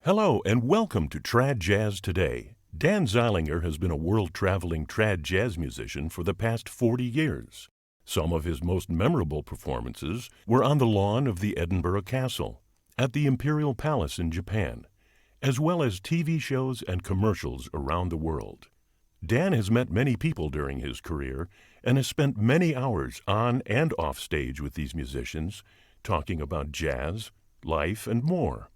Hello and welcome to Trad Jazz Today. Dan Zeilinger has been a world-traveling trad jazz musician for the past 40 years. Some of his most memorable performances were on the lawn of the Edinburgh Castle, at the Imperial Palace in Japan, as well as TV shows and commercials around the world. Dan has met many people during his career and has spent many hours on and off stage with these musicians, talking about jazz, life, and more.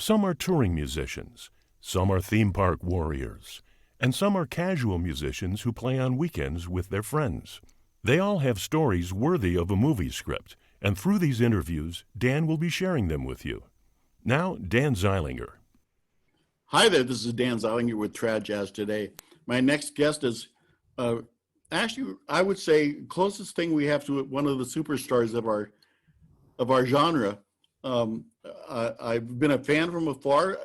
Some are touring musicians, some are theme park warriors, and some are casual musicians who play on weekends with their friends. They all have stories worthy of a movie script, and through these interviews, Dan will be sharing them with you. Now, Dan Zeilinger. Hi there, this is Dan Zeilinger with Trad Jazz Today. My next guest is actually, I would say, closest thing we have to one of the superstars of our genre. I've been a fan from afar.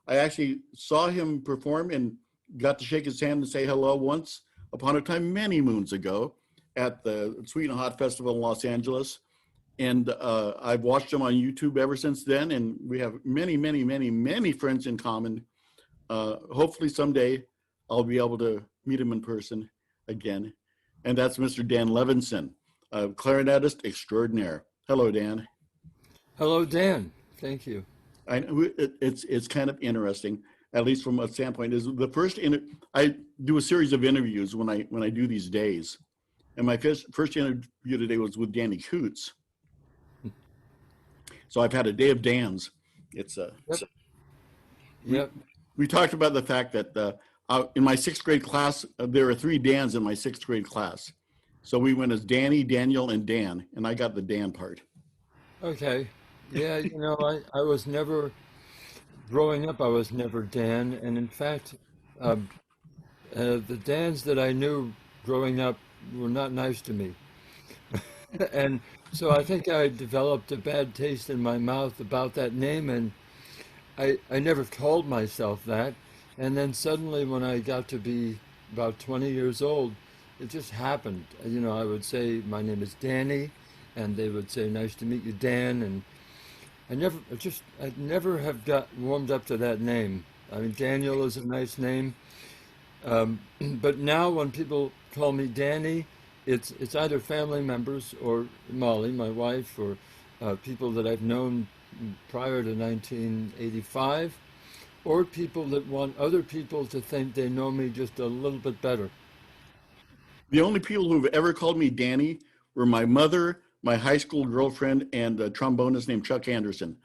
I actually saw him perform and got to shake his hand and say hello once upon a time many moons ago at the Sweet and Hot Festival in Los Angeles. And I've watched him on YouTube ever since then, and we have many friends in common. Hopefully someday I'll be able to meet him in person again. And that's Mr. Dan Levinson, a clarinetist extraordinaire. Hello, Dan. Hello, Dan. Thank you. It's kind of interesting, at least from a standpoint. Is the first I do a series of interviews when I do these days, and my first interview today was with Danny Coots. So I've had a day of Dan's. Yep. We talked about the fact that in my sixth grade class, there are 3 Dans in my sixth grade class. So we went as Danny, Daniel, and Dan, and I got the Dan part. Okay. Yeah, I was never, growing up, I was never Dan. And in fact, the Dans that I knew growing up were not nice to me. And so I think I developed a bad taste in my mouth about that name, and I never called myself that. And then suddenly when I got to be about 20 years old, it just happened. I would say, my name is Danny, and they would say, nice to meet you, Dan. And I never have got warmed up to that name. I mean, Daniel is a nice name. But now when people call me Danny, it's either family members or Molly, my wife, or people that I've known prior to 1985, or people that want other people to think they know me just a little bit better. The only people who've ever called me Danny were my mother, my high school girlfriend, and a trombonist named Chuck Anderson.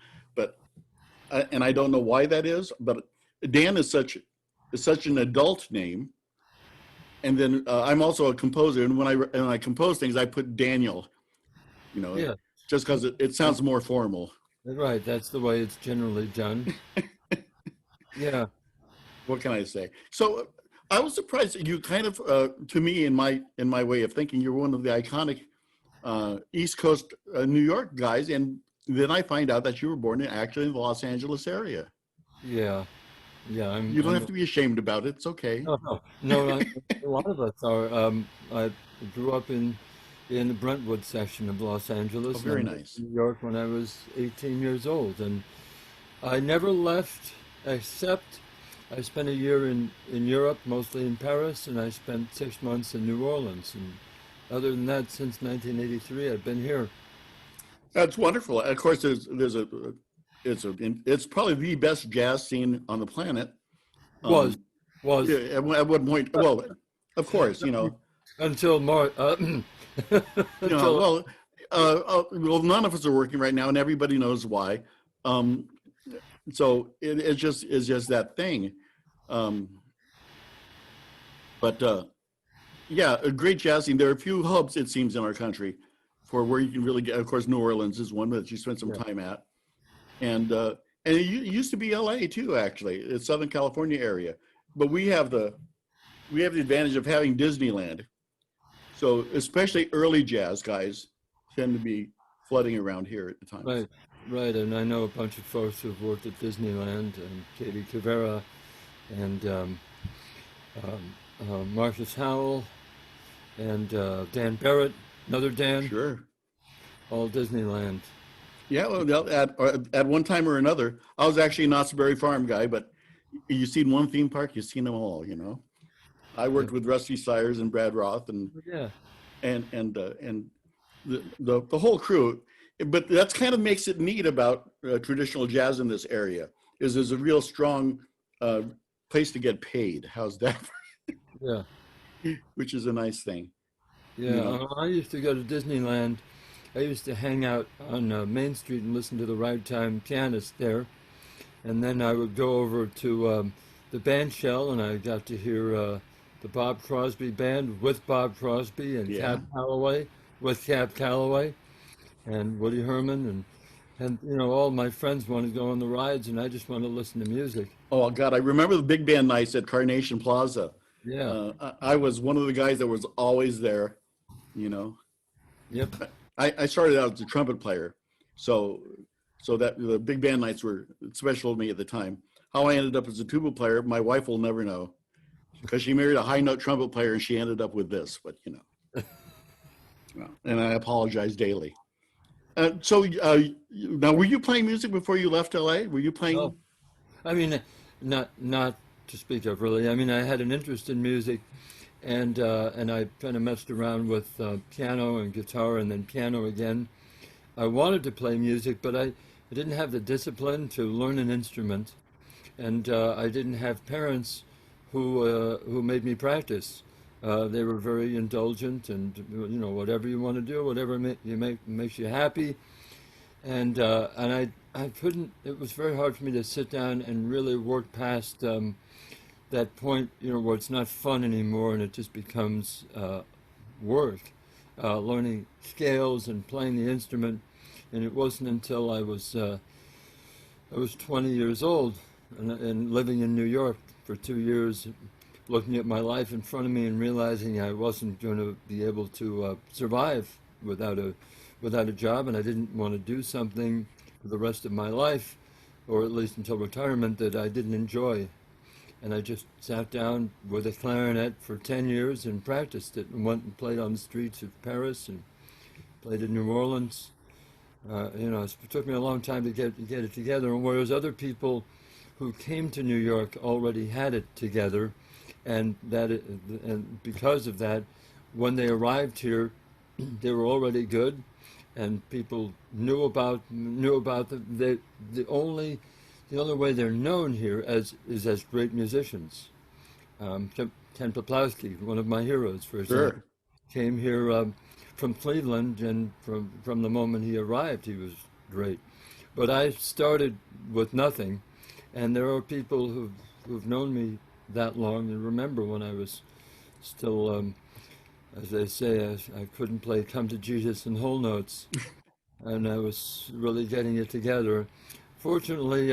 And I don't know why that is, but Dan is such an adult name. And then I'm also a composer, and when I compose things, I put Daniel, Yeah. just because it sounds more formal. Right, that's the way it's generally done. Yeah. What can I say? So I was surprised that you kind of, to me, in my way of thinking, you're one of the iconic East Coast New York guys, and then I find out that you were born actually in the Los Angeles area. Yeah. You don't have to be ashamed about it. It's okay. No, a lot of us are. I grew up in the Brentwood section of Los Angeles. Oh, very nice. New York when I was 18 years old, and I never left except I spent a year in Europe, mostly in Paris, and I spent 6 months in New Orleans. And other than that, since 1983, I've been here. That's wonderful. Of course, it's probably the best jazz scene on the planet. Was. Yeah, at one point, well, of course, Until March. well, none of us are working right now, and everybody knows why. So it's just that thing. Yeah, a great jazz scene. There are a few hubs, it seems, in our country for where you can really get. Of course, New Orleans is one that you spent some time at, and it used to be LA too. Actually, it's Southern California area, but we have the advantage of having Disneyland. So especially early jazz guys tend to be flooding around here at the time. Right, and I know a bunch of folks who've worked at Disneyland, and Katie Cavera, and Marcus Howell, and Dan Barrett, another Dan. Sure. All Disneyland. Yeah, well, at one time or another, I was actually a Knott's Berry Farm guy, but you've seen one theme park, you've seen them all, you know. I Yeah. worked with Rusty Sires and Brad Roth Yeah. and the whole crew. But that's kind of makes it neat about traditional jazz in this area is there's a real strong uh, place to get paid. How's that? Yeah. Which is a nice thing, you Yeah. know. I used to go to Disneyland. I used to hang out on Main Street and listen to the Ragtime Pianist there. And then I would go over to the band shell, and I got to hear the Bob Crosby band with Bob Crosby and Yeah. Cab Calloway with Cab Calloway and Woody Herman and you know all my friends wanted to go on the rides, and I just wanted to listen to music. Oh God, I remember the big band nights at Carnation Plaza. Yeah. I was one of the guys that was always there, you know. Yep. I started out as a trumpet player, so that the big band nights were special to me at the time. How I ended up as a tuba player, my wife will never know, because she married a high note trumpet player and she ended up with this. But you know, and I apologize daily. Now, were you playing music before you left LA? Were you playing? Oh, I mean, not to speak of really. I mean, I had an interest in music, and I kind of messed around with piano and guitar, and then piano again. I wanted to play music, but I didn't have the discipline to learn an instrument, and I didn't have parents who made me practice. They were very indulgent, and you know whatever you want to do, whatever makes you happy, and I couldn't. It was very hard for me to sit down and really work past that point, you know, where it's not fun anymore and it just becomes work, learning scales and playing the instrument. And it wasn't until I was 20 years old and living in New York for 2 years, looking at my life in front of me and realizing I wasn't going to be able to survive without a job, and I didn't want to do something for the rest of my life, or at least until retirement, that I didn't enjoy. And I just sat down with a clarinet for 10 years and practiced it and went and played on the streets of Paris and played in New Orleans. You know, it took me a long time to get it together, and whereas other people who came to New York already had it together, and and because of that, when they arrived here, they were already good, and people knew about the only way they're known here is as great musicians. Ken Poplawski, one of my heroes, for example, Sure. came here from Cleveland, and from the moment he arrived, he was great. But I started with nothing, and there are people who've known me that long and remember when I was still, as they say, I couldn't play "Come to Jesus" in whole notes, and I was really getting it together. Fortunately,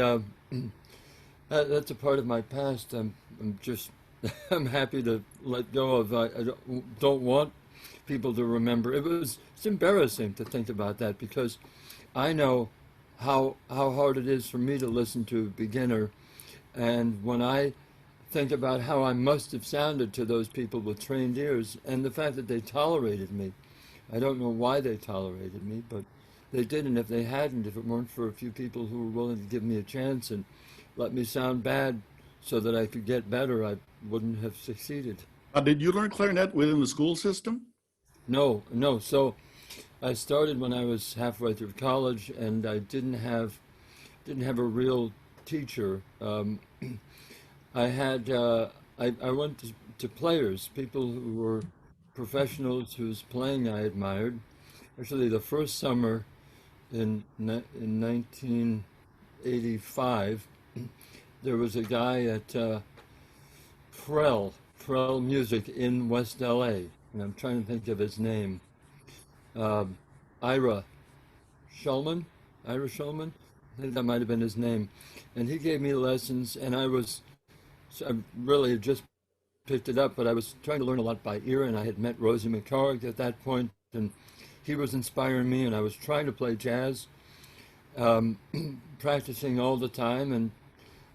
that's a part of my past. I'm just I'm happy to let go of. I don't want people to remember. It's embarrassing to think about that because I know how hard it is for me to listen to a beginner, and when I think about how I must have sounded to those people with trained ears and the fact that they tolerated me. I don't know why they tolerated me, but they did, and if they hadn't, if it weren't for a few people who were willing to give me a chance and let me sound bad so that I could get better, I wouldn't have succeeded. Did you learn clarinet within the school system? No, no. So I started when I was halfway through college, and I didn't have a real teacher. I had I went to players, people who were professionals whose playing I admired. Actually, the first summer in 1985, there was a guy at Prell Music in West LA, and I'm trying to think of his name. Uh, Ira Shulman, Ira Shulman, I think that might have been his name, and he gave me lessons, and I really had just picked it up, but I was trying to learn a lot by ear, and I had met Rosie McCarrick at that point, and he was inspiring me, and I was trying to play jazz, um, practicing all the time, and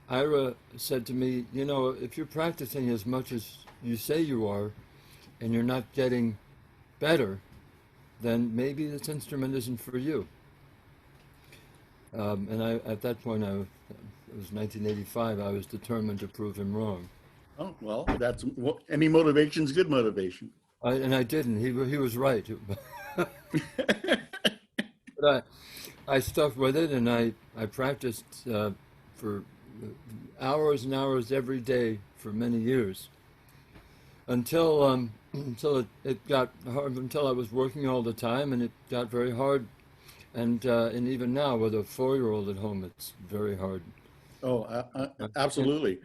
Ira said to me, you know, if you're practicing as much as you say you are, and you're not getting better, then maybe this instrument isn't for you. At that point, it was 1985. I was determined to prove him wrong. Oh, well, any motivation's good motivation. And I didn't. He was right. But I stuck with it, and I practiced for hours and hours every day for many years until it got hard, until I was working all the time, and it got very hard. And even now, with a 4-year-old at home, it's very hard. Oh, absolutely.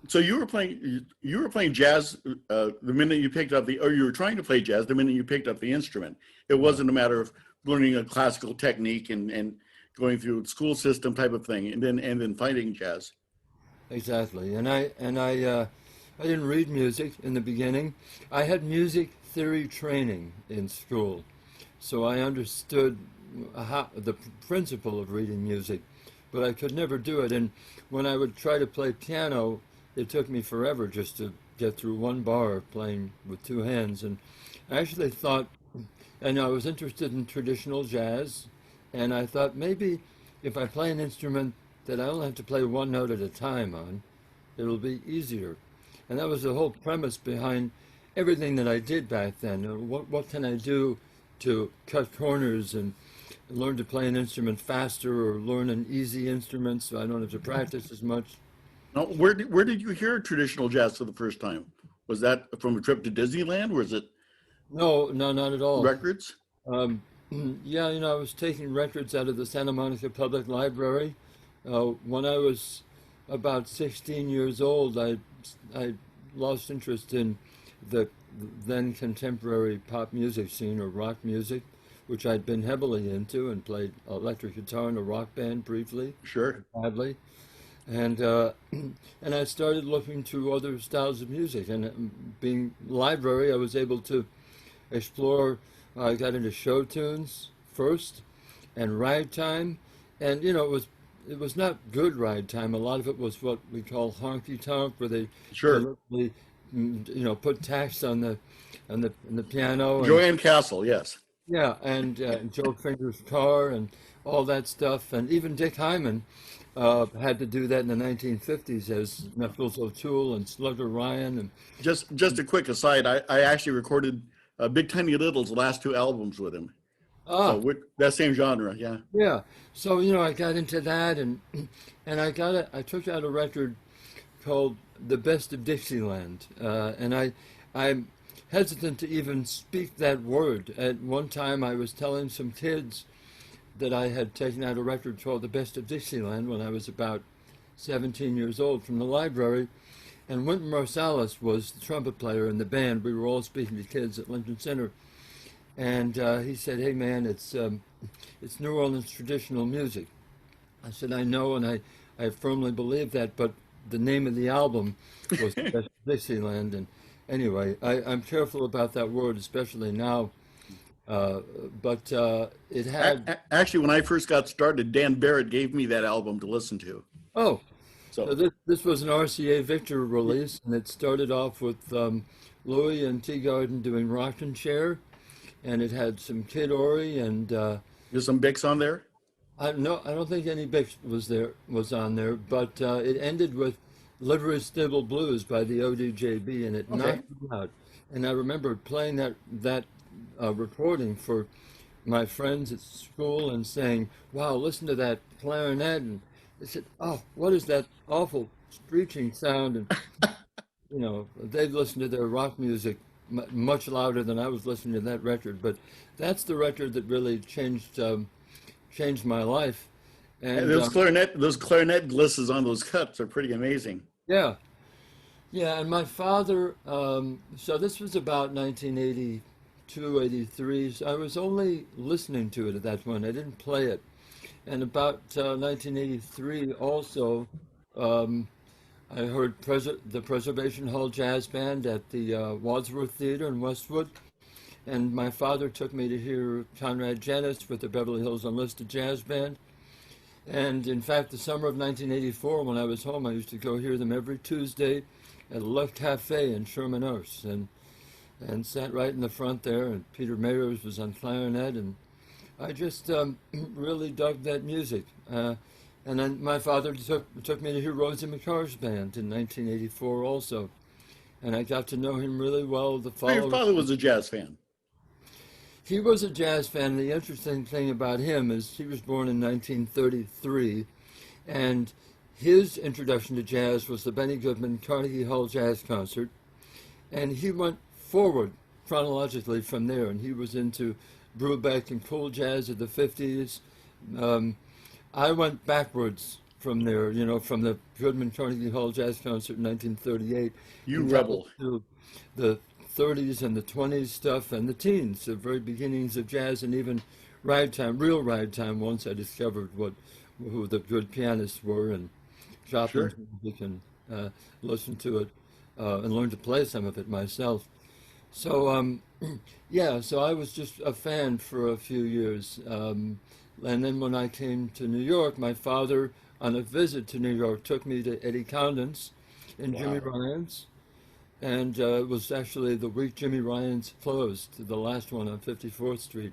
So you were playing jazz the minute you picked up or you were trying to play jazz the minute you picked up the instrument. It wasn't a matter of learning a classical technique and going through a school system type of thing, and then finding jazz. Exactly. And I didn't read music in the beginning. I had music theory training in school, so I understood the principle of reading music, but I could never do it. And when I would try to play piano, it took me forever just to get through one bar playing with two hands. And I actually thought, and I was interested in traditional jazz, and I thought maybe if I play an instrument that I only have to play one note at a time on, it'll be easier. And that was the whole premise behind everything that I did back then. What can I do to cut corners and learn to play an instrument faster, or learn an easy instrument so I don't have to practice as much? Now, where did you hear traditional jazz for the first time? Was that from a trip to Disneyland? Or was it No, not at all. records? Yeah, I was taking records out of the Santa Monica Public Library. When I was about 16 years old, I lost interest in the then contemporary pop music scene, or rock music, which I'd been heavily into and played electric guitar in a rock band briefly, Sure. badly. And and I started looking to other styles of music. And being library, I was able to explore. I got into show tunes first, and ragtime, and it was not good ragtime. A lot of it was what we call honky tonk, where they Sure. deliberately, put tax on the piano. Joanne Castle, yes. Yeah, and Joe Finger's Car and all that stuff, and even Dick Hyman had to do that in the 1950s as Knuckles O'Toole and Slugger Ryan. And Just a quick aside, I actually recorded Big Tiny Little's last two albums with him. So that same genre, yeah. Yeah, so I got into that, and I took out a record called "The Best of Dixieland," and I'm hesitant to even speak that word. At one time, I was telling some kids that I had taken out a record called "The Best of Dixieland" when I was about 17 years old from the library, and Wynton Marsalis was the trumpet player in the band. We were all speaking to kids at Lincoln Center. And he said, "Hey man, it's New Orleans traditional music." I said, "I know, and I firmly believe that, but the name of the album was "The Best of Dixieland." And anyway, I'm careful about that word, especially now. But it had Actually, when I first got started, Dan Barrett gave me that album to listen to. so So this was an RCA Victor release, and it started off with Louis and Teagarden doing Rockin' Chair. And it had some Kid Ory and there's some Bix on there. no, I don't think any Bix was on there, but it ended with Livery Stable Blues by the ODJB, and it knocked me out. And I remember playing that recording for my friends at school and saying, "Wow, listen to that clarinet!" And they said, "Oh, what is that awful screeching sound?" And they'd listened to their rock music much louder than I was listening to that record. But that's the record that really changed my life. And those clarinet glisses on those cuts are pretty amazing. Yeah. And my father. So this was about 1982, 83. So I was only listening to it at that point. I didn't play it. And about 1983, also. I heard the Preservation Hall Jazz Band at the Wadsworth Theater in Westwood, and my father took me to hear Conrad Janis with the Beverly Hills Unlisted Jazz Band. And in fact, the summer of 1984, when I was home, I used to go hear them every Tuesday at Le Cafe in Sherman Oaks, and sat right in the front there. And Peter Mayers was on clarinet, and I just really dug that music. And then my father took me to hear Rosie McCarr's band in 1984 also. And I got to know him really well the Oh, your following. father was a jazz fan. He was a jazz fan. The interesting thing about him is he was born in 1933, and his introduction to jazz was the Benny Goodman Carnegie Hall Jazz Concert, and he went forward chronologically from there, and he was into Brubeck and cool jazz of the 50s. I went backwards from there, you know, from the Goodman Carnegie Hall Jazz Concert in 1938. You and rebel. to the 30s and the 20s stuff and the teens, the very beginnings of jazz, and even ragtime, real ragtime, once I discovered who the good pianists were and Chopin's Sure. music, and listened to it and learned to play some of it myself. So, yeah, so I was just a fan for a few years. And then when I came to New York, my father, on a visit to New York, took me to Eddie Condon's and Jimmy Wow. Ryan's. And it was actually the week Jimmy Ryan's closed, the last one on 54th Street.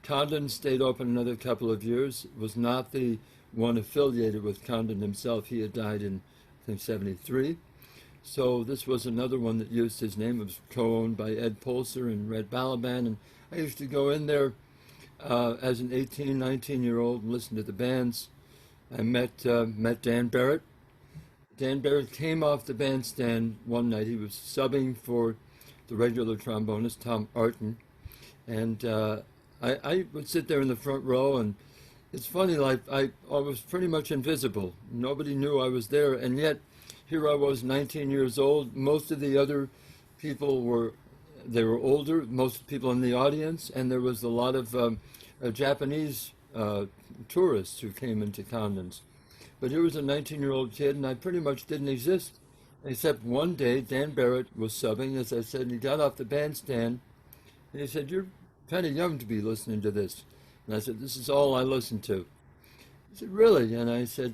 Condon stayed open another couple of years, was not the one affiliated with Condon himself. He had died in, I think, 73. So this was another one that used his name. It was co-owned by Ed Polser and Red Balaban. And I used to go in there as an 18, 19-year-old and listen to the bands. I met Dan Barrett. Dan Barrett came off the bandstand one night. He was subbing for the regular trombonist, Tom Arton. And I would sit there in the front row, and it's funny, like I was pretty much invisible. Nobody knew I was there, and yet here I was, 19 years old. Most of the other people they were older, most people in the audience, and there was a lot of Japanese tourists who came into Condon's. But here was a 19-year-old kid, and I pretty much didn't exist, except one day Dan Barrett was subbing, as I said, and he got off the bandstand, and he said, "You're kind of young to be listening to this." And I said, "This is all I listen to." He said, "Really?" And I said,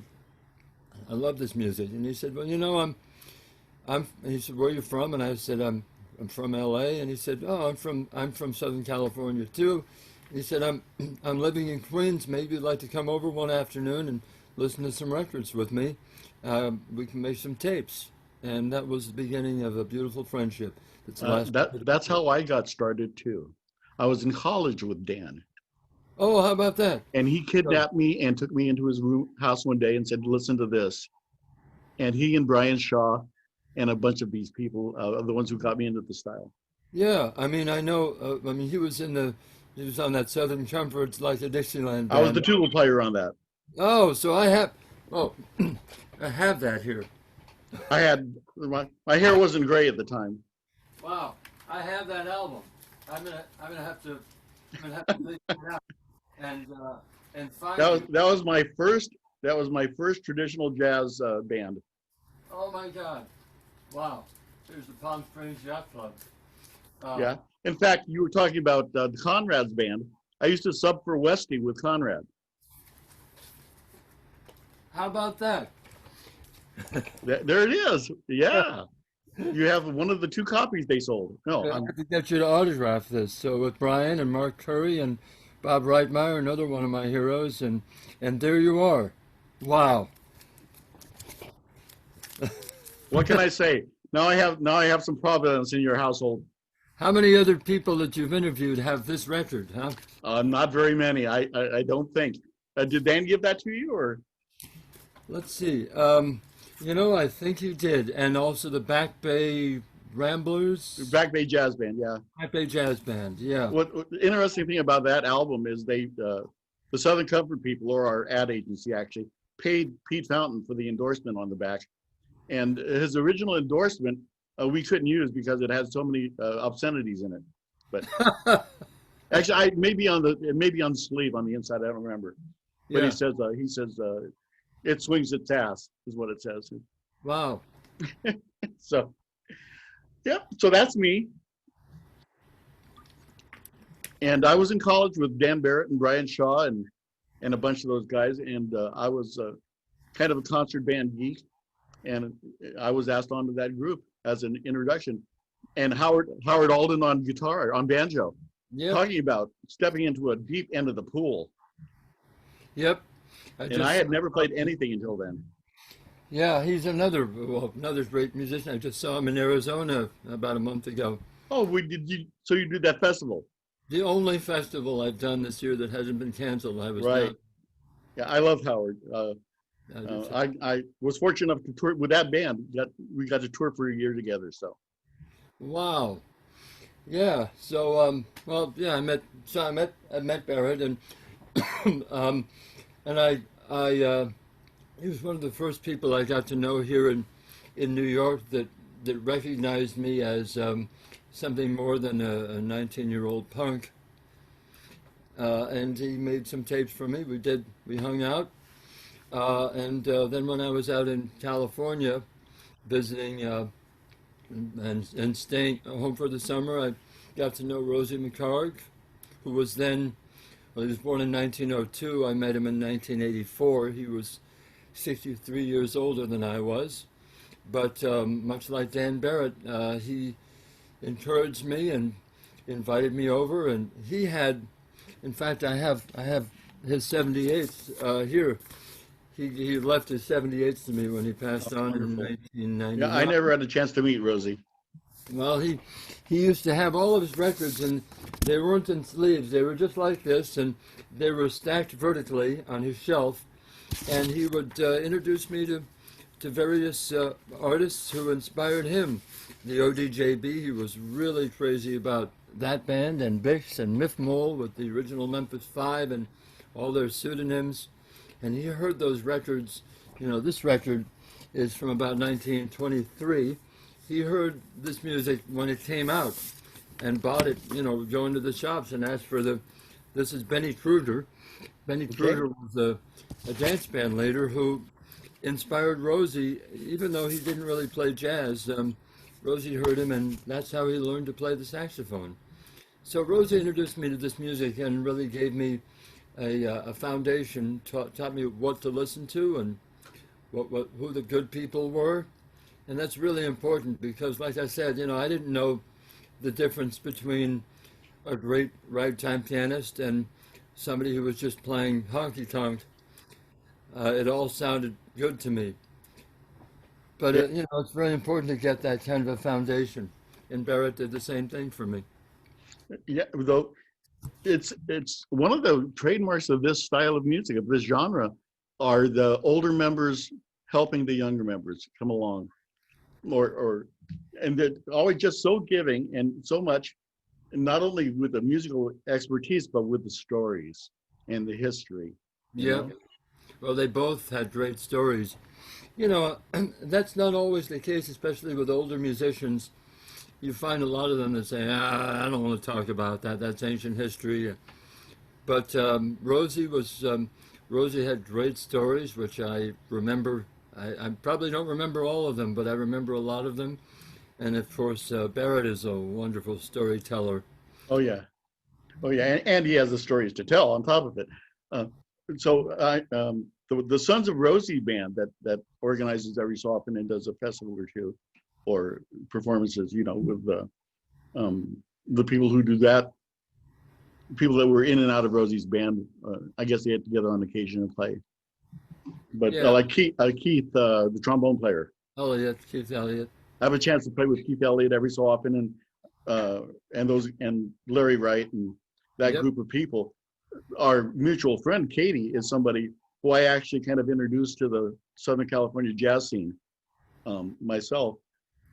"I love this music." And he said, "Well, you know, and he said, "Where are you from?" And I said, I'm from LA." And he said, "Oh, I'm from Southern California too." He said, I'm living in Queens. Maybe you'd like to come over one afternoon and listen to some records with me. We can make some tapes." And that was the beginning of a beautiful friendship that's lasted. That's how I got started too. I was in college with Dan, Oh, how about that? and he So, kidnapped me and took me into his house one day and said, "Listen to this." And he and Brian Shaw and a bunch of these people are the ones who got me into the style. yeah, I mean, I know. I mean, he was on that Southern Comfort's like a Dixieland I was the band. tuba player on that. Oh, so I have. Oh, I have that here. I had my hair wasn't gray at the time. Wow, I have that album. I'm gonna have to dig it out and find it. That was my first traditional jazz band. Oh my God! Wow, here's the Palm Springs Yacht Club. Uh, Yeah. In fact, you were talking about Conrad's band. I used to sub for Westy with Conrad. how about that? There it is. Yeah. You have one of the two copies they sold. No, I have to get you to autograph this. So with Brian and Mark Curry and Bob Reitmeyer, another one of my heroes, and there you are. Wow. what can I say? Now I have some providence in your household. How many other people that you've interviewed have this record, huh? Not very many. I don't think. Did Dan give that to you or Let's see. You know, I think you did. And also the Back Bay Ramblers, Back Bay Jazz Band? Yeah. Back Bay Jazz Band. Yeah. What the interesting thing about that album is the Southern Comfort people, or our ad agency, actually paid Pete Fountain for the endorsement on the back, and his original endorsement we couldn't use because it had so many obscenities in it. But actually, it may be on the sleeve on the inside. I don't remember. But Yeah. he says it swings its ass is what it says. Wow. So yeah, so that's me. And I was in college with Dan Barrett and Brian Shaw and a bunch of those guys. And I was kind of a concert band geek. And I was asked onto that group as an introduction. And Howard Alden on guitar, on banjo. Yep. talking about stepping into a deep end of the pool. Yep. And I had never played anything until then. Yeah, he's another great musician. I just saw him in Arizona about a month ago. Oh, so you did that festival? The only festival I've done this year that hasn't been canceled. I was Right. down. Yeah, I love Howard. I was fortunate enough to tour with that band. We got to tour for a year together. So Wow. Yeah. So well, yeah, I met Barrett, and and he was one of the first people I got to know here in New York that recognized me as something more than a 19-year-old punk. And he made some tapes for me. We hung out. And then when I was out in California visiting and staying home for the summer, I got to know Rosie McHarg, who was then, well, he was born in 1902. I met him in 1984. He was 63 years older than I was. But much like Dan Barrett, he encouraged me and invited me over. And he had, in fact, I have his 78th here. He left his 78th to me when he passed on in 1999. yeah, I never had a chance to meet Rosie. Well, he used to have all of his records, and they weren't in sleeves. They were just like this, and they were stacked vertically on his shelf. And he would introduce me to various artists who inspired him. The ODJB, he was really crazy about that band, and Bix and Miff Mole with the original Memphis Five and all their pseudonyms. And he heard those records. You know, this record is from about 1923. He heard this music when it came out and bought it, you know, going to the shops and asked for this is Benny Cruder. Benny Cruder was a dance band leader who inspired Rosie, even though he didn't really play jazz. Rosie heard him, and that's how he learned to play the saxophone. So Rosie introduced me to this music and really gave me a foundation, taught me what to listen to and who the good people were. And that's really important because, like I said, you know, I didn't know the difference between a great ragtime pianist and somebody who was just playing honky-tonk. It all sounded good to me. But, you know, it's very important to get that kind of a foundation. And Barrett did the same thing for me. Yeah, though it's one of the trademarks of this style of music, of this genre, are the older members helping the younger members come along. And they're always just so giving and so much, not only with the musical expertise, but with the stories and the history. Yeah. Know? Well, they both had great stories. You know, that's not always the case, especially with older musicians. You find a lot of them that say, I don't want to talk about that. That's ancient history. But Rosie had great stories, which I remember. I probably don't remember all of them, but I remember a lot of them. And of course, Barrett is a wonderful storyteller. Oh yeah, and he has the stories to tell on top of it. The Sons of Rosie band that organizes every so often and does a festival or two, or performances, you know, with the people who do that, people that were in and out of Rosie's band. I guess they get together on occasion and play. But Yeah. like Keith, the trombone player. Elliott, Keith Elliott. I have a chance to play with Keith Elliott every so often, and Larry Wright and that Yep. group of people. Our mutual friend Katie is somebody who I actually kind of introduced to the Southern California jazz scene myself,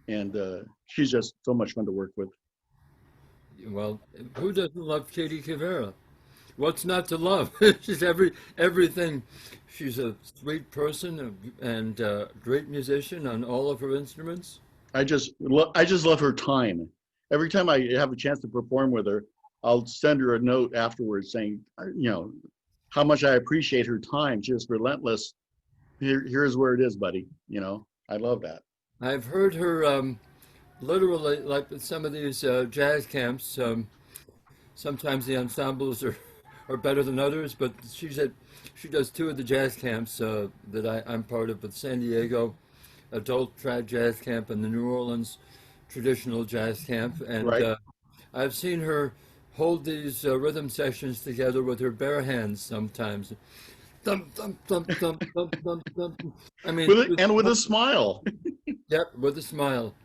and she's just so much fun to work with. Well, who doesn't love Katie Kivera? What's not to love? She's everything. She's a sweet person and a great musician on all of her instruments. I just love her time. Every time I have a chance to perform with her, I'll send her a note afterwards saying, you know, how much I appreciate her time. She's relentless. Here's where it is, buddy. You know, I love that. I've heard her literally, like with some of these jazz camps. Sometimes the ensembles are better than others, but she does two of the jazz camps that I'm part of, with San Diego Adult Trad Jazz Camp and the New Orleans Traditional Jazz Camp. And Right. I've seen her hold these rhythm sessions together with her bare hands sometimes. Thump, thump, thump, thump, thump, thump, thump. I mean, With it, and with a smile. yep, with a smile.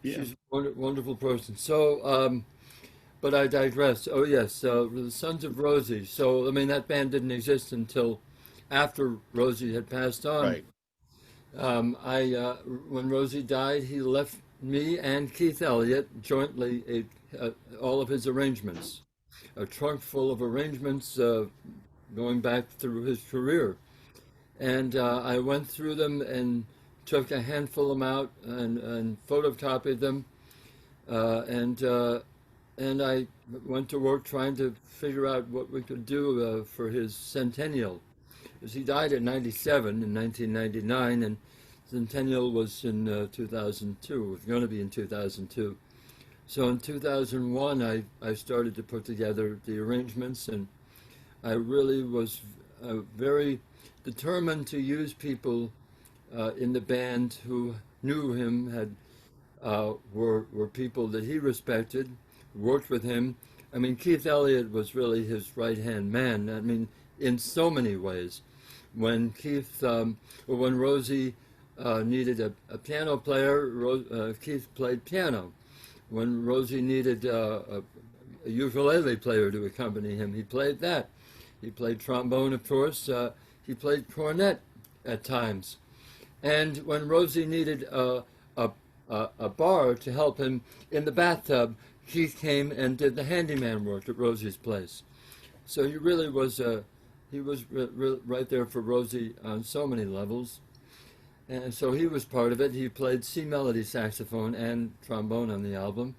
Yeah. She's a wonderful person. So, but I digress. Oh yes, the Sons of Rosie. So I mean that band didn't exist until after Rosie had passed on. Right. When Rosie died, he left me and Keith Elliott jointly all of his arrangements, a trunk full of arrangements going back through his career. And I went through them and took a handful of them out and photocopied them. And I went to work trying to figure out what we could do for his centennial. Because he died at 97 in 1999, and centennial was in 2002. It was going to be in 2002. So in 2001, I started to put together the arrangements, and I really was very determined to use people in the band who knew him, were people that he respected, worked with him. I mean, Keith Elliott was really his right-hand man. I mean, in so many ways. When when Rosie needed a piano player, Keith played piano. When Rosie needed a ukulele player to accompany him, he played that. He played trombone, of course. He played cornet at times. And when Rosie needed a bar to help him in the bathtub, Keith came and did the handyman work at Rosie's place. So he really was right there for Rosie on so many levels. And so he was part of it. He played C melody saxophone and trombone on the album.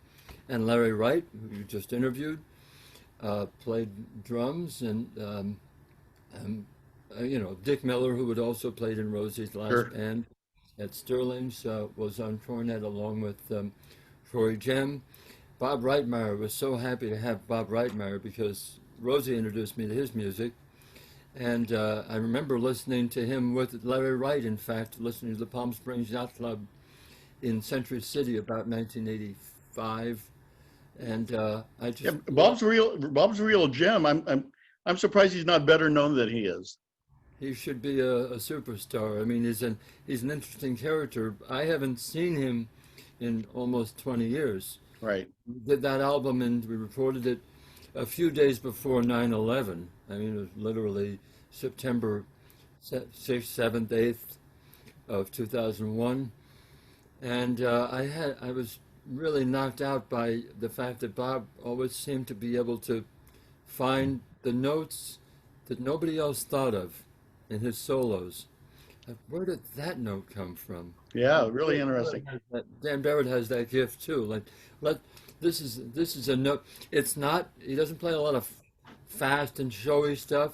And Larry Wright, who you just interviewed, played drums. And Dick Miller, who had also played in Rosie's last band at Sterling's, was on cornet along with Troy Jem. Bob Reitmeyer, was so happy to have Bob Reitmeyer because Rosie introduced me to his music. And I remember listening to him with Larry Wright, in fact, listening to the Palm Springs Yacht Club in Century City about 1985. And I just Bob's real gem. I'm surprised he's not better known than he is. He should be a superstar. I mean, he's an interesting character. I haven't seen him in almost 20 years. Right. We did that album and we recorded it a few days before 9/11. I mean, it was literally September 6th, 7th, 8th of 2001. And I was really knocked out by the fact that Bob always seemed to be able to find the notes that nobody else thought of in his solos. Where did that note come from? Yeah, really interesting. Dan Barrett has that gift too. This is a note. It's not. He doesn't play a lot of fast and showy stuff,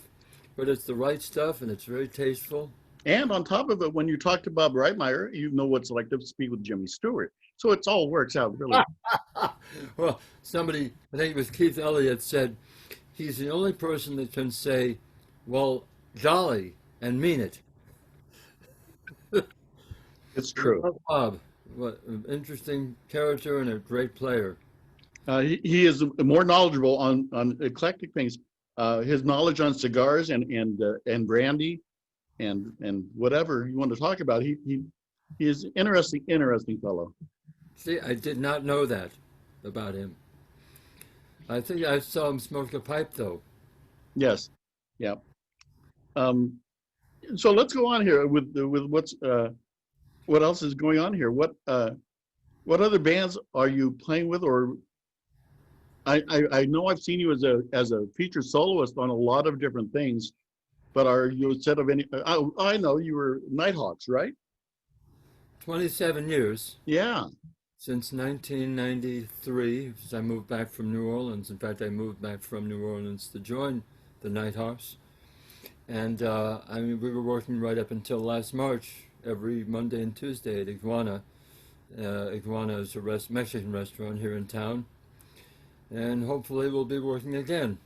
but it's the right stuff and it's very tasteful. And on top of it, when you talk to Bob Reitmeyer, you know what it's like to speak with Jimmy Stewart. So it all works out really. Well, somebody, I think it was Keith Elliott, said he's the only person that can say, "Well, jolly," and mean it. It's true. Bob, what an interesting character and a great player. He is more knowledgeable on eclectic things. His knowledge on cigars and brandy, and whatever you want to talk about. He is interesting fellow. See, I did not know that about him. I think I saw him smoke a pipe though. Yes, yeah. So let's go on here with what else is going on here. What other bands are you playing with, or I know I've seen you as a featured soloist on a lot of different things, but are you a set of any? I know you were Nighthawks, right? 27 years. Yeah. Since 1993, since I moved back from New Orleans. In fact, I moved back from New Orleans to join the Nighthawks. And I mean, we were working right up until last March, every Monday and Tuesday at Iguana. Iguana is a Mexican restaurant here in town. And hopefully we'll be working again.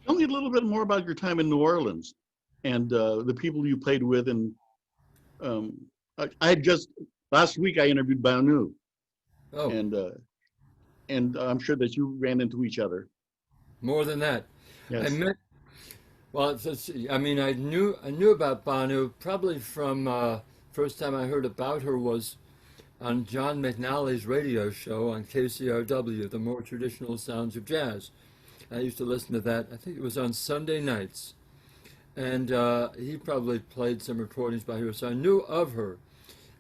Tell me a little bit more about your time in New Orleans and the people you played with. And last week I interviewed Banu. Oh. And I'm sure that you ran into each other. more than that. I Yes. met, well, I mean, I knew about Banu probably from first time I heard about her was on John McNally's radio show on KCRW, the more traditional sounds of jazz. I used to listen to that. I think it was on Sunday nights, and he probably played some recordings by her, so I knew of her.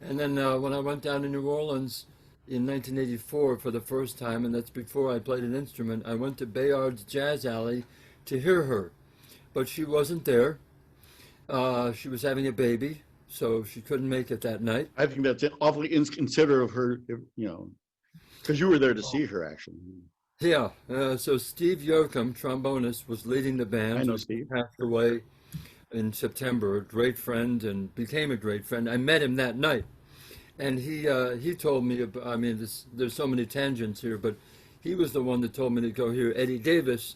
And then when I went down to New Orleans in 1984 for the first time, and that's before I played an instrument, I went to Bayard's Jazz Alley to hear her. But she wasn't there. She was having a baby, so she couldn't make it that night. I think that's awfully inconsiderate of her, because you were there to see her, actually. Yeah, so Steve Yoakum, trombonist, was leading the band. I know He Steve. passed away in September, a great friend and became a great friend. I met him that night. And he told me, I mean, there's so many tangents here, but he was the one that told me to go hear Eddie Davis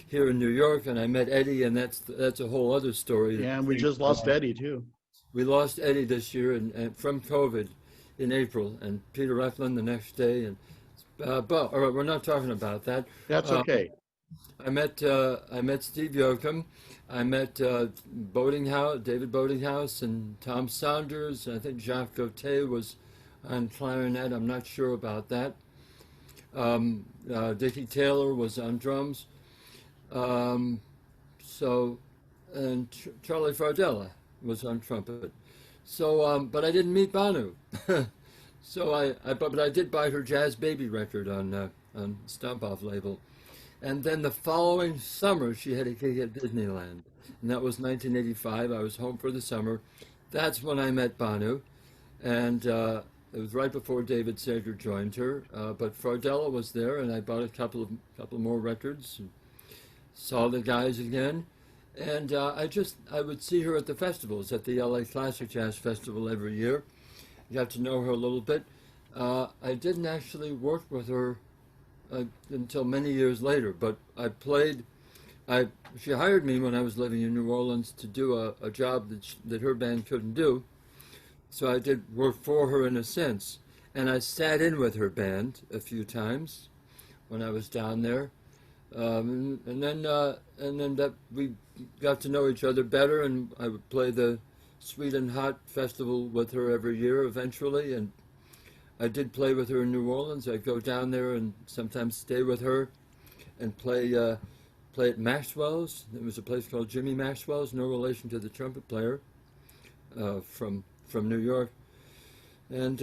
here in New York, and I met Eddie, and that's a whole other story. Yeah, and we just lost Eddie, too. We lost Eddie this year, and from COVID in April, and Peter Eflin the next day, and but all right, we're not talking about that. That's okay. I met Steve Yoakum. I met David Boatinghouse and Tom Saunders. I think Jacques Gauthier was on clarinet. I'm not sure about that. Dickie Taylor was on drums. And Charlie Fardella was on trumpet. So, but I didn't meet Banu. So but I did buy her Jazz Baby record on Stomp Off label. And then the following summer, she had a gig at Disneyland. And that was 1985. I was home for the summer. That's when I met Banu. And it was right before David Sager joined her. But Fardella was there, and I bought a couple more records. And saw the guys again. And I would see her at the festivals, at the LA Classic Jazz Festival every year. Got to know her a little bit. I didn't actually work with her until many years later, but she hired me when I was living in New Orleans to do a job that her band couldn't do. So I did work for her in a sense. And I sat in with her band a few times when I was down there. And then that we got to know each other better, and I would play the Sweet and Hot Festival with her every year eventually, and I did play with her in New Orleans. I'd go down there and sometimes stay with her and play at Maxwell's. There was a place called Jimmy Maxwell's, no relation to the trumpet player from New York. And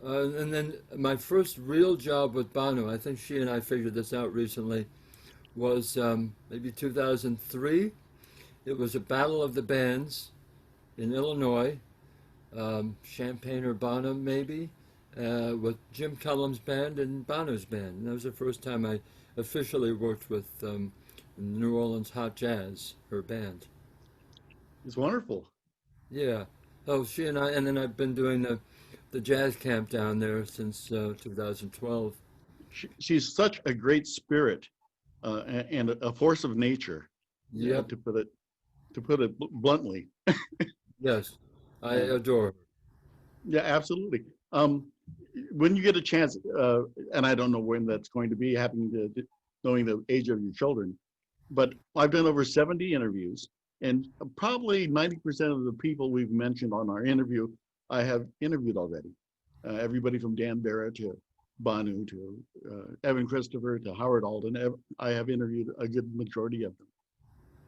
and then my first real job with Banu, I think she and I figured this out recently, was maybe 2003. It was a battle of the bands in Illinois, Champaign-Urbana maybe, with Jim Cullum's band and Banu's band. And that was the first time I officially worked with New Orleans Hot Jazz, her band. It's wonderful. Yeah. Oh, she and I, and then I've been doing the jazz camp down there since 2012. She's such a great spirit and a force of nature. Yeah. To put it bluntly. Yes, I adore her. Yeah, absolutely. When you get a chance, and I don't know when that's going to be, knowing the age of your children, but I've done over 70 interviews, and probably 90% of the people we've mentioned on our interview, I have interviewed already. Everybody from Dan Barrett to Banu to Evan Christopher to Howard Alden. I have interviewed a good majority of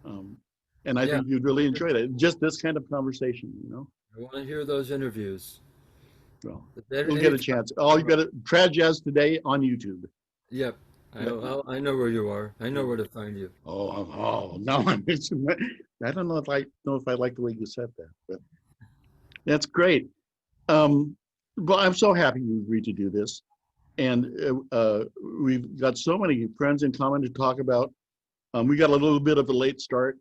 them. And I think you'd really enjoy it. Just this kind of conversation, I want to hear those interviews. Well, you'll get a chance. All you got to Trad Jazz Today on YouTube. Yep. I know where you are. I know where to find you. Oh, no. I don't know if I like the way you said that, but that's great. Well, I'm so happy you agreed to do this. And we've got so many friends in common to talk about. We got a little bit of a late start.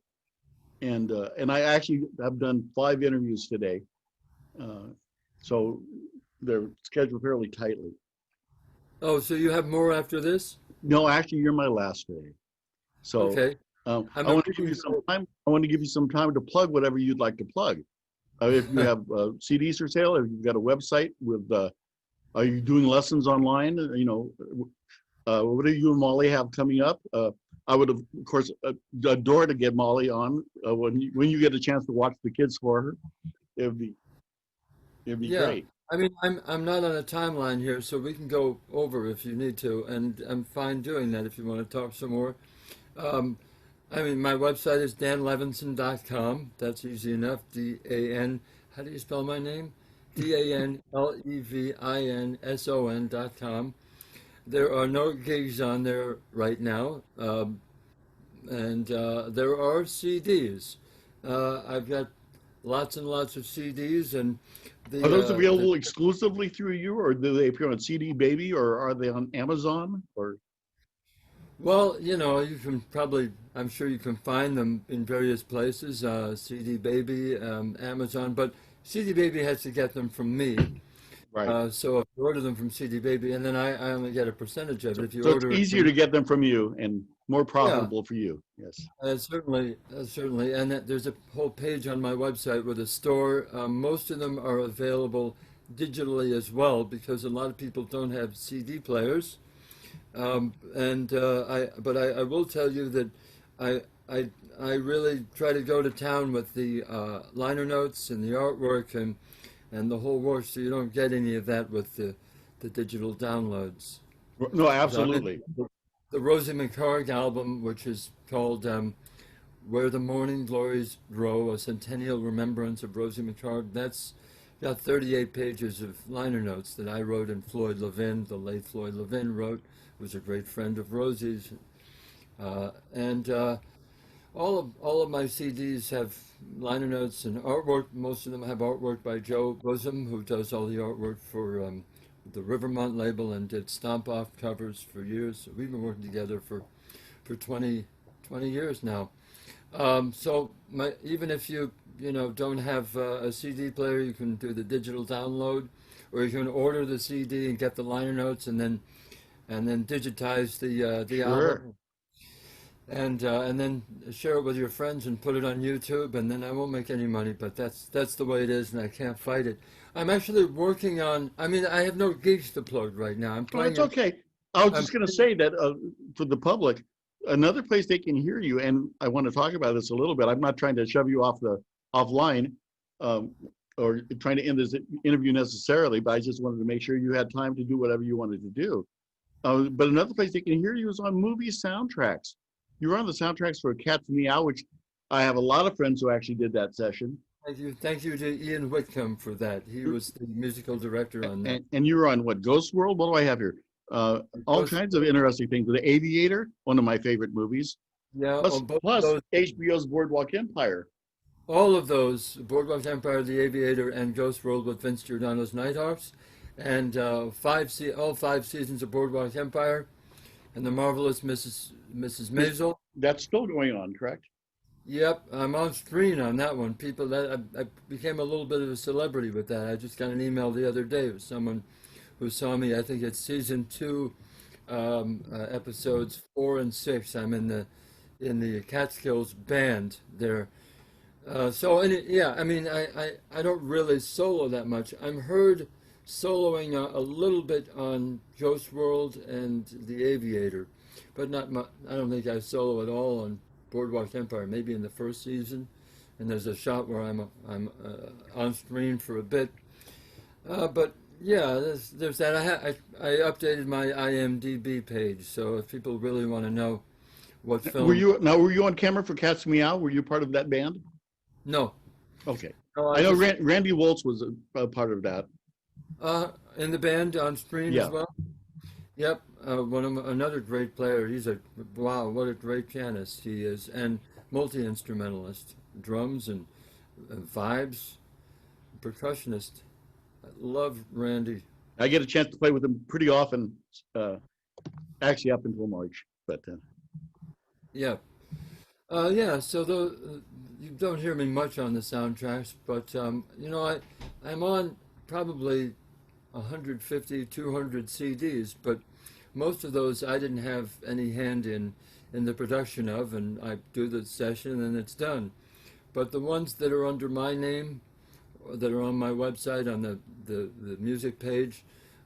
And I actually have done 5 interviews today. So they're scheduled fairly tightly. Oh, so you have more after this? No, actually, you're my last day. So okay. I want to give you some time. I want to give you some time to plug whatever you'd like to plug. If you have CDs for sale, if you've got a website with, are you doing lessons online? What do you and Molly have coming up? I would, of course, adore to get Molly on when you get a chance to watch the kids for her. It'd be Yeah, great. I mean, I'm not on a timeline here, so we can go over if you need to, and I'm fine doing that if you want to talk some more. Um, I mean, my website is danlevinson.com. That's easy enough. D-A-N. How do you spell my name? DANLEVINSON.com. There are no gigs on there right now, and there are CDs. I've got lots and lots of CDs, and Are those the available exclusively through you, or do they appear on CD Baby, or are they on Amazon? Or well, you know, you can probably, I'm sure you can find them in various places, CD Baby, Amazon, but CD Baby has to get them from me. right? So if you order them from CD Baby, and then I only get a percentage of it. If you So it's order it easier from, to get them from you and more yeah, profitable for you. Yes. certainly, and there's a whole page on my website with a store. Most of them are available digitally as well because a lot of people don't have CD players. But I will tell you that I, I, I really try to go to town with the liner notes and the artwork and the whole work, so you don't get any of that with the digital downloads. No, So I'm in absolutely. the Rosie McHarg album, which is called Where the Morning Glories Grow, a centennial remembrance of Rosie McHarg. That's got 38 pages of liner notes that I wrote and Floyd Levin, the late Floyd Levin, wrote, who was a great friend of Rosie's. And all of my CDs have liner notes and artwork. Most of them have artwork by Joe Bosom, who does all the artwork for the Rivermont label and did Stomp Off covers for years. So we've been working together for 20 years now. So even if you know don't have a CD player, you can do the digital download, or you can order the CD and get the liner notes and then digitize the Sure. album and then share it with your friends and put it on YouTube, and then I won't make any money, but that's the way it is, and I can't fight it. I'm actually working on. I mean, I have no gigs to plug right now. No, it's okay. I was I'm just going to playing. say that for the public, another place they can hear you, and I want to talk about this a little bit. I'm not trying to shove you offline, um, or trying to end this interview necessarily, but I just wanted to make sure you had time to do whatever you wanted to do. But another place they can hear you is on movie soundtracks. You were on the soundtracks for Cat's Meow, which I have a lot of friends who actually did that session. Thank you to Ian Whitcomb for that. He was the musical director on that. And you were on what, Ghost World? What do I have here? All Those, kinds of interesting things. The Aviator, one of my favorite movies. yeah, Plus, on both of plus those, HBO's Boardwalk Empire. all of those, Boardwalk Empire, The Aviator, and Ghost World with Vince Giordano's Nighthawks, and all 5 seasons of Boardwalk Empire, and the marvelous Mrs. Maisel. That's still going on, correct? Yep, I'm on screen on that one. People that I became a little bit of a celebrity with that. I just got an email the other day with someone who saw me. I think it's season 2, episodes 4 and 6. I'm in the Catskills band there. Yeah, I mean, I don't really solo that much. I'm heard soloing a little bit on Ghost World and The Aviator, but not much. I don't think I solo at all on Boardwalk Empire. Maybe in the first season, and there's a shot where I'm on screen for a bit. But yeah, there's that. I updated my IMDb page, so if people really want to know what Were film, you on camera for Cat's Meow? Were you part of that band? no, Okay. no, I I know just Randy Woltz was a part of that. in the band on screen as Yeah. well. Yep, another great player. Wow, what a great pianist he is, and multi-instrumentalist, drums and vibes, percussionist. I love Randy. I get a chance to play with him pretty often, actually up until March. But Yeah, yeah. So you don't hear me much on the soundtracks, but you know, I'm on probably 150, 200 CDs, but most of those I didn't have any hand in the production of, and I do the session and it's done. But the ones that are under my name, that are on my website on the music page,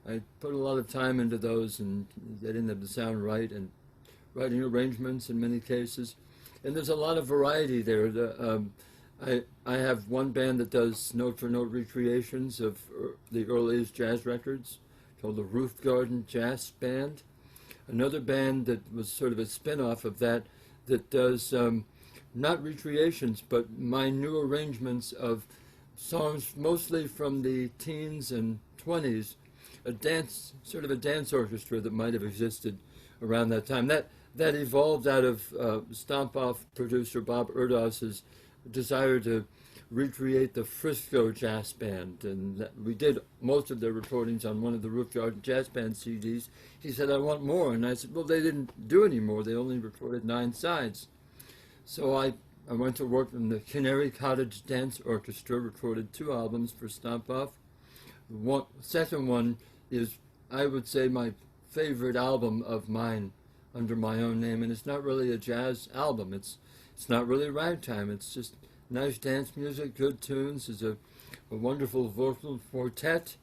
I put a lot of time into those and getting them to sound right and writing arrangements in many cases. And there's a lot of variety there. I have one band that does note-for-note recreations of the earliest jazz records called the Roof Garden Jazz Band. Another band that was sort of a spin-off of that does not recreations, but my new arrangements of songs mostly from the teens and 20s, sort of a dance orchestra that might have existed around that time. That evolved out of Stomp Off producer Bob Erdos's desire to recreate the Frisco Jazz Band, and we did most of their recordings on one of the Roof Garden Jazz Band CDs. He said, "I want more," and I said, "Well, they didn't do any more. They only recorded 9 sides." So I went to work in the Canary Cottage Dance Orchestra, recorded 2 albums for Stomp Off. The second one is, I would say, my favorite album of mine under my own name, and it's not really a jazz album. It's not really ragtime. It's just nice dance music, good tunes. It's a wonderful vocal quartet,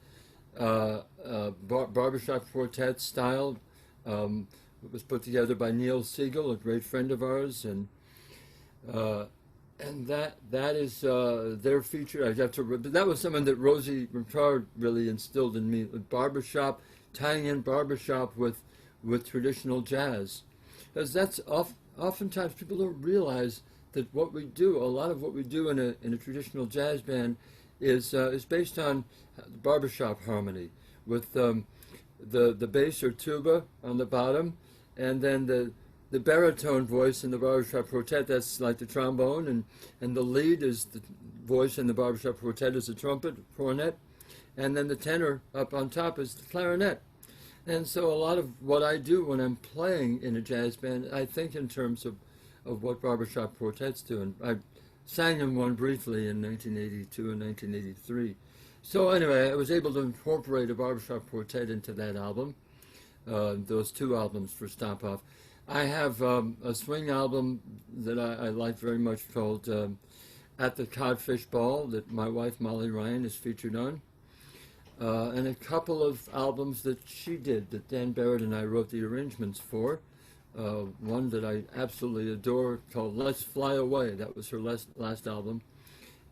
barbershop quartet style. It was put together by Neil Siegel, a great friend of ours, and that is their feature. I have to. That was something that Rosie Ricard really instilled in me. Barbershop, tying in barbershop with traditional jazz, because that's oftentimes people don't realize that what we do, a lot of what we do in a traditional jazz band, is based on barbershop harmony, with the bass or tuba on the bottom, and then the baritone voice in the barbershop quartet, that's like the trombone, and the lead is the voice in the barbershop quartet is the trumpet, cornet, and then the tenor up on top is the clarinet. And so a lot of what I do when I'm playing in a jazz band, I think in terms of what barbershop quartets do. And I sang in one briefly in 1982 and 1983. So anyway, I was able to incorporate a barbershop quartet into that album, those 2 albums for Stomp Off. I have a swing album that I like very much called At the Codfish Ball that my wife Molly Ryan is featured on. And a couple of albums that she did, that Dan Barrett and I wrote the arrangements for. One that I absolutely adore called Let's Fly Away. That was her last album.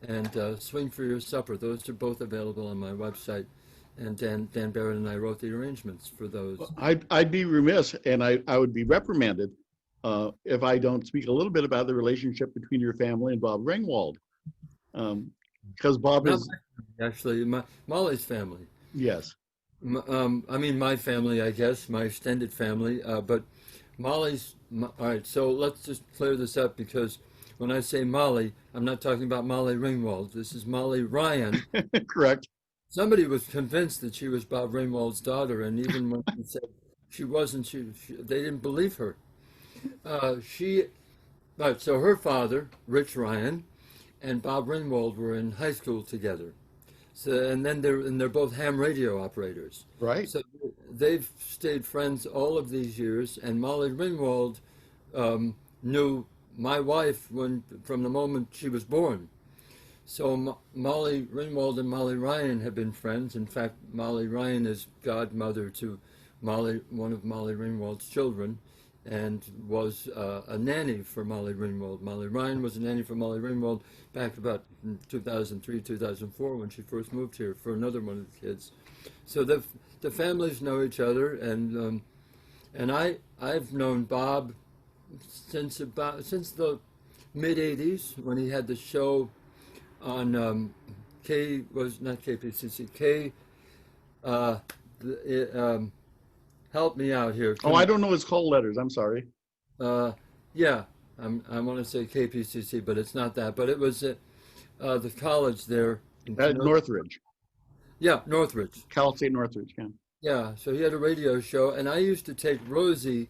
And Swing for Your Supper. Those are both available on my website. And Dan Barrett and I wrote the arrangements for those. I'd be remiss, and I would be reprimanded if I don't speak a little bit about the relationship between your family and Bob Ringwald. Because Bob is actually Molly's family. Yes. I mean, my family, I guess, my extended family, but Molly's. All right, so let's just clear this up, because when I say Molly, I'm not talking about Molly Ringwald. This is Molly Ryan. Correct. Somebody was convinced that she was Bob Ringwald's daughter, and even when she said she wasn't, they didn't believe her. Right, so her father, Rich Ryan, and Bob Ringwald were in high school together. So, and then they're both ham radio operators. Right. So they've stayed friends all of these years, and Molly Ringwald knew my wife from the moment she was born. So Molly Ringwald and Molly Ryan have been friends. In fact, Molly Ryan is godmother to one of Molly Ringwald's children, and was a nanny for Molly Ringwald. Molly Ryan was a nanny for Molly Ringwald back about 2003, 2004, when she first moved here for another one of the kids. So the families know each other, and I've known Bob since the mid '80s, when he had the show on not KPCC, help me out here. I don't know his call letters. I'm sorry. Yeah, I want to say KPCC, but it's not that. But it was at the college there. At Northridge. Yeah, Northridge. Cal State Northridge, yeah. Yeah, so he had a radio show, and I used to take Rosie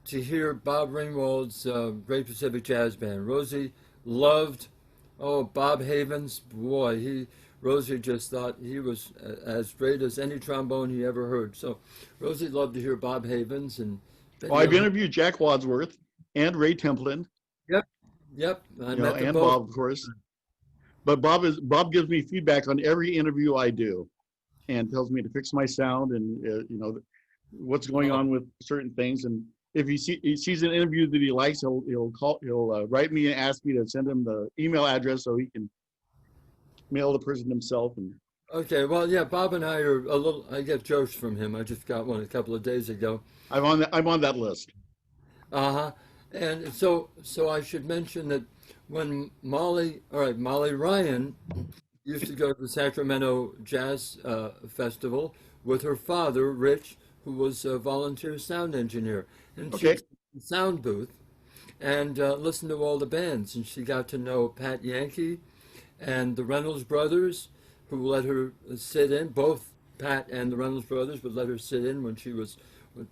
to hear Bob Ringwald's Great Pacific Jazz Band. Rosie loved, Bob Havens. Boy, Rosie just thought he was as great as any trombone he ever heard. So Rosie loved to hear Bob Havens. And I've interviewed Jack Wadsworth and Ray Templeton. Yep. And Bob, of course. But Bob gives me feedback on every interview I do. and tells me to fix my sound and what's going Oh, on with certain things. And if he sees an interview that he likes, he'll write me and ask me to send him the email address so he can mail the person himself. And okay. Well, yeah, Bob and I are a little. I get jokes from him. I just got one a couple of days ago. I'm on that list. Uh-huh. And so I should mention that when Molly Ryan used to go to the Sacramento Jazz Festival with her father, Rich, who was a volunteer sound engineer. And she Okay. was in the sound booth and listened to all the bands. And she got to know Pat Yankee and the Reynolds brothers, who let her sit in. Both Pat and the Reynolds brothers would let her sit in when she was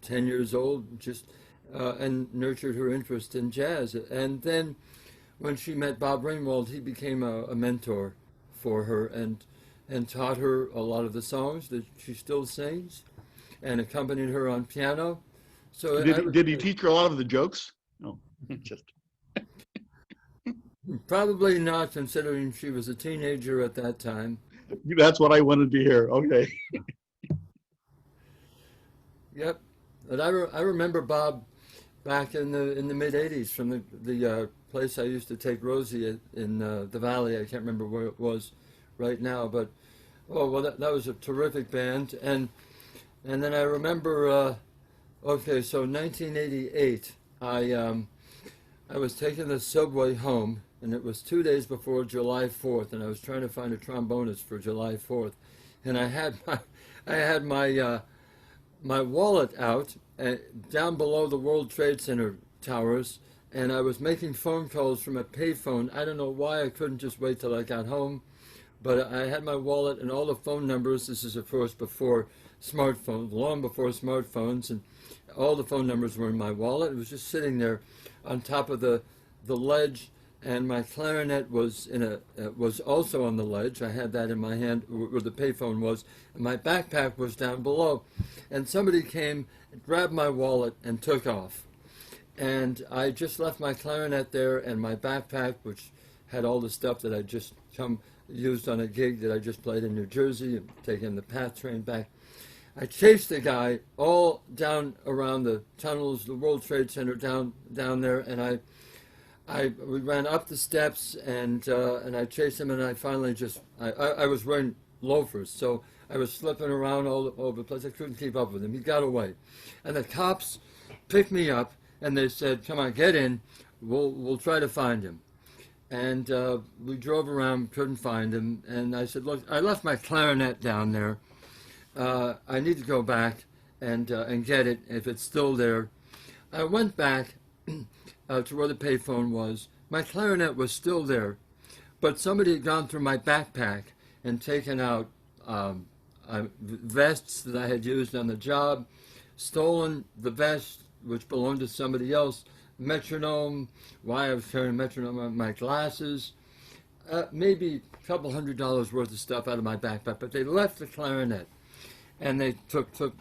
10 years old, just and nurtured her interest in jazz. And then when she met Bob Ringwald, he became a mentor for her and taught her a lot of the songs that she still sings and accompanied her on piano. So I would Did he say teach her a lot of the jokes? No, just probably not, considering she was a teenager at that time. that's what I wanted to hear. Okay. Yep. But I remember Bob back in the mid '80s from the place I used to take Rosie in the Valley. I can't remember where it was right now, but oh well, that was a terrific band. And then I remember. Okay, so 1988, I was taking the subway home, and it was 2 days before July 4th, and I was trying to find a trombonist for July 4th, and I had my wallet out down below the World Trade Center towers, and I was making phone calls from a payphone. I don't know why I couldn't just wait till I got home, but I had my wallet and all the phone numbers. This is, of course, before smartphones, long before smartphones, and all the phone numbers were in my wallet. It was just sitting there on top of the ledge, and my clarinet was was also on the ledge. I had that in my hand where the payphone was, and my backpack was down below. And somebody came, grabbed my wallet, and took off. And I just left my clarinet there and my backpack, which had all the stuff that I just used on a gig that I just played in New Jersey, and taking the PATH train back. I chased the guy all down around the tunnels, the World Trade Center down there, and we ran up the steps, and I chased him, and I finally I was wearing loafers, so I was slipping around all over the place. I couldn't keep up with him. He got away, and the cops picked me up, and they said, "Come on, get in. We'll try to find him." And we drove around, couldn't find him, and I said, "Look, I left my clarinet down there. I need to go back and get it if it's still there." I went back to where the payphone was. My clarinet was still there, but somebody had gone through my backpack and taken out vests that I had used on the job, stolen the vest which belonged to somebody else, metronome, why I was carrying a metronome, my glasses, maybe a couple $100 worth of stuff out of my backpack, but they left the clarinet. And they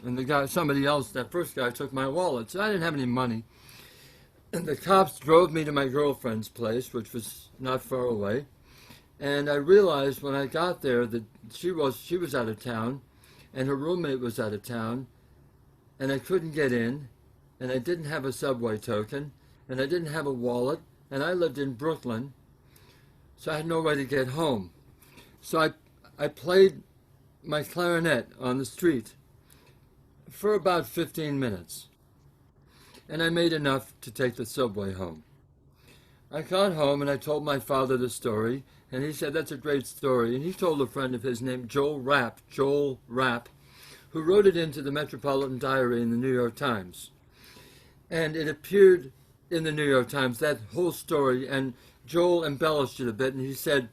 and the guy, somebody else, that first guy, took my wallet. So I didn't have any money. And the cops drove me to my girlfriend's place, which was not far away. And I realized when I got there that she was out of town, and her roommate was out of town, and I couldn't get in, and I didn't have a subway token, and I didn't have a wallet, and I lived in Brooklyn, so I had no way to get home. So I played my clarinet on the street for about 15 minutes, and I made enough to take the subway home. I got home and I told my father the story, and he said, "That's a great story." And he told a friend of his named Joel Rapp, who wrote it into the Metropolitan Diary in the New York Times. And it appeared in the New York Times, that whole story, and Joel embellished it a bit, and he said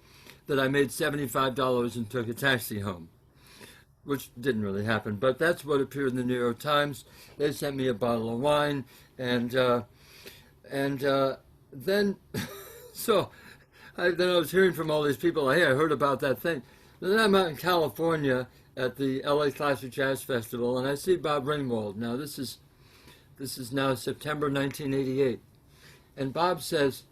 that I made $75 and took a taxi home, which didn't really happen, but that's what appeared in the New York Times. They sent me a bottle of wine, and then, so then I was hearing from all these people, "Hey, I heard about that thing." And then I'm out in California at the LA Classic Jazz Festival, and I see Bob Ringwald. Now this is now September 1988, and Bob says,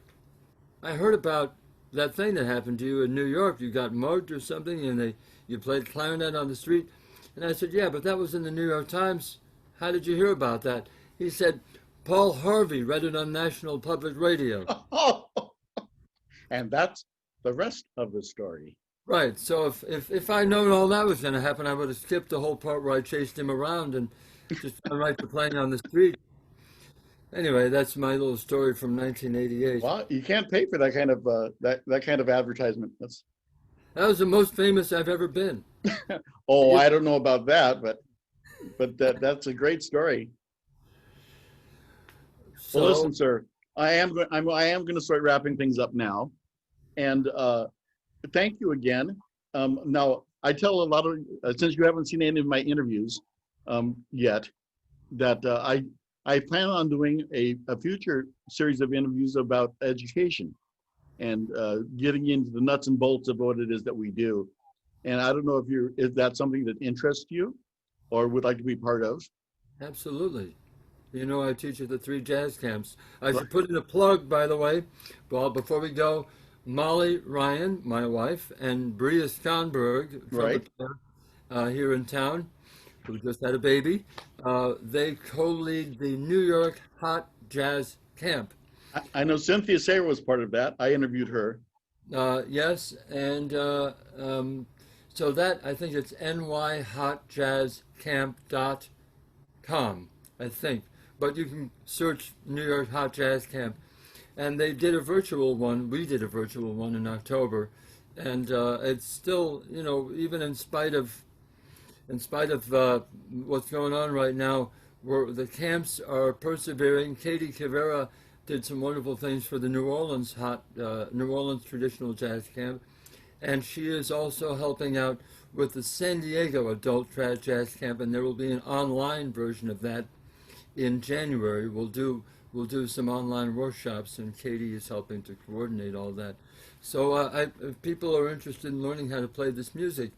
"I heard about that thing that happened to you in New York. You got mugged or something, and you played clarinet on the street." And I said, yeah, but that was in the New York Times. How did you hear about that? He said, Paul Harvey read it on National Public Radio. And that's the rest of the story. Right. So if I'd known all that was going to happen, I would have skipped the whole part where I chased him around and just gone right to playing on the street. Anyway, that's my little story from 1988. Well, you can't pay for that kind of that kind of advertisement. That was the most famous I've ever been. Oh, I don't know about that, but that's a great story. So, Well, listen, sir, I am going to start wrapping things up now, and thank you again. Now, I tell a lot of since you haven't seen any of my interviews yet, that I plan on doing a future series of interviews about education and getting into the nuts and bolts of what it is that we do. And I don't know if that's something that interests you or would like to be part of. Absolutely. You know, I teach at the 3 jazz camps. I should put in a plug, by the way. Well, before we go, Molly Ryan, my wife, and Bria Skonberg, here in town, who just had a baby, they co-lead the New York Hot Jazz Camp. I know Cynthia Sayer was part of that. I interviewed her. Yes, and so that, I think it's nyhotjazzcamp.com, I think. But you can search New York Hot Jazz Camp. And they did a virtual one. We did a virtual one in October. And it's still, you know, even in spite of what's going on right now, the camps are persevering. Katie Cavera did some wonderful things for the New Orleans Traditional Jazz Camp, and she is also helping out with the San Diego Adult Trad Jazz Camp, and there will be an online version of that in January. We'll do some online workshops, and Katie is helping to coordinate all that. So if people are interested in learning how to play this music,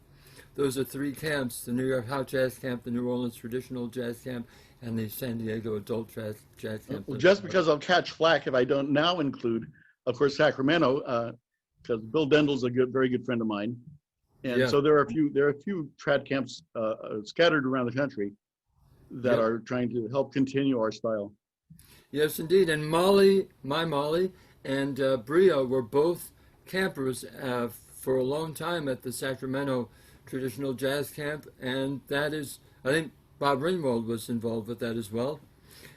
those are 3 camps: the New York Hot Jazz Camp, the New Orleans Traditional Jazz Camp, and the San Diego Adult Jazz Camp. Well, just because I'll catch flack if I don't now include, of course, Sacramento, because Bill Dendel's a very good friend of mine, and so there are a few trad camps scattered around the country that are trying to help continue our style. Yes, indeed. And Molly and Bria were both campers for a long time at the Sacramento Traditional Jazz Camp, and that is, I think Bob Ringwald was involved with that as well.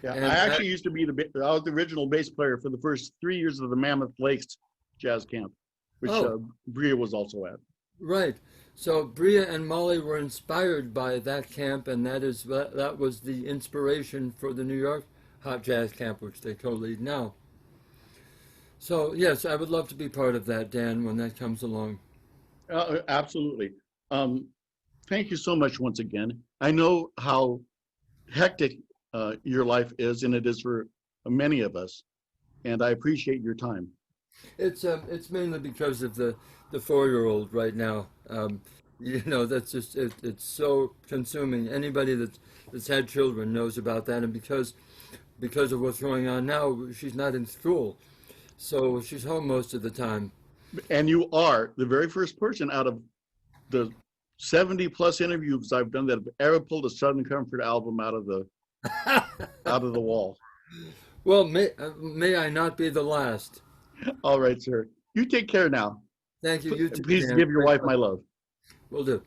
Yeah, and I actually used to be I was the original bass player for the first 3 years of the Mammoth Lakes Jazz Camp, which Bria was also at. Right. So Bria and Molly were inspired by that camp, and that was the inspiration for the New York Hot Jazz Camp, which they co-lead now. So yes, I would love to be part of that, Dan, when that comes along. Absolutely. Thank you so much once again. I know how hectic your life is, and it is for many of us, and I appreciate your time. It's mainly because of the 4-year-old right now. You know, that's just it's so consuming. Anybody that's had children knows about that, and because of what's going on now, she's not in school, so she's home most of the time. And you are the very first person out of the 70 plus interviews I've done that have ever pulled a Southern Comfort album out of the wall. Well, may I not be the last. All right, sir. You take care now. Thank you. You too, Please Dan. give your wife my love. Will do.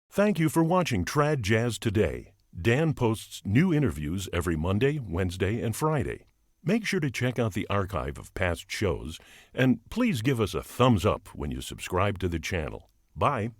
Thank you for watching Trad Jazz Today. Dan posts new interviews every Monday, Wednesday, and Friday. Make sure to check out the archive of past shows, and please give us a thumbs up when you subscribe to the channel. Bye.